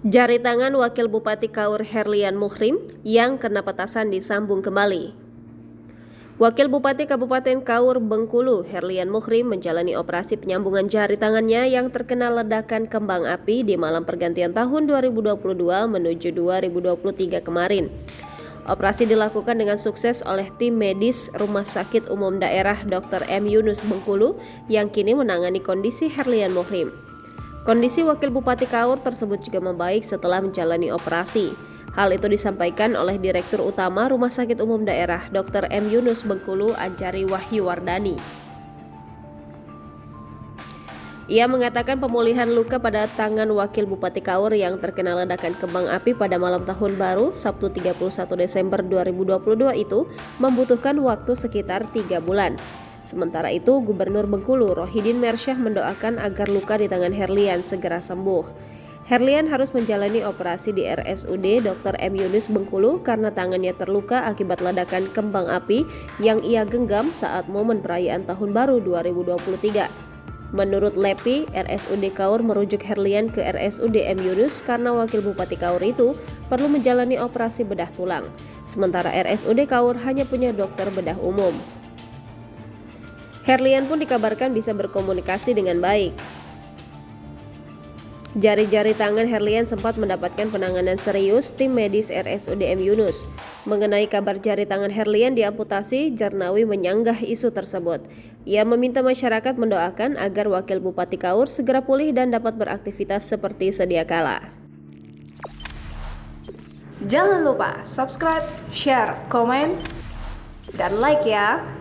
Jari tangan Wakil Bupati Kaur Herlian Muhrim yang kena petasan disambung kembali. Wakil Bupati Kabupaten Kaur Bengkulu Herlian Muhrim menjalani operasi penyambungan jari tangannya yang terkena ledakan kembang api di malam pergantian tahun 2022 menuju 2023 kemarin. Operasi dilakukan dengan sukses oleh tim medis Rumah Sakit Umum Daerah Dr. M. Yunus Bengkulu yang kini menangani kondisi Herlian Muhrim. Kondisi Wakil Bupati Kaur tersebut juga membaik setelah menjalani operasi. Hal itu disampaikan oleh Direktur Utama Rumah Sakit Umum Daerah Dr. M. Yunus Bengkulu Anjari Wahyu Wardani. Ia mengatakan pemulihan luka pada tangan Wakil Bupati Kaur yang terkena ledakan kembang api pada malam tahun baru Sabtu 31 Desember 2022 itu membutuhkan waktu sekitar 3 bulan. Sementara itu, Gubernur Bengkulu Rohidin Mersyah mendoakan agar luka di tangan Herlian segera sembuh. Herlian harus menjalani operasi di RSUD Dr. M. Yunus Bengkulu karena tangannya terluka akibat ledakan kembang api yang ia genggam saat momen perayaan Tahun Baru 2023. Menurut LEPI, RSUD Kaur merujuk Herlian ke RSUD M. Yunus karena Wakil Bupati Kaur itu perlu menjalani operasi bedah tulang. Sementara RSUD Kaur hanya punya dokter bedah umum. Herlian pun dikabarkan bisa berkomunikasi dengan baik. Jari-jari tangan Herlian sempat mendapatkan penanganan serius tim medis RSUD M. Yunus. Mengenai kabar jari tangan Herlian diamputasi, Jarnawi menyanggah isu tersebut. Ia meminta masyarakat mendoakan agar Wakil Bupati Kaur segera pulih dan dapat beraktivitas seperti sedia kala. Jangan lupa subscribe, share, komen, dan like ya!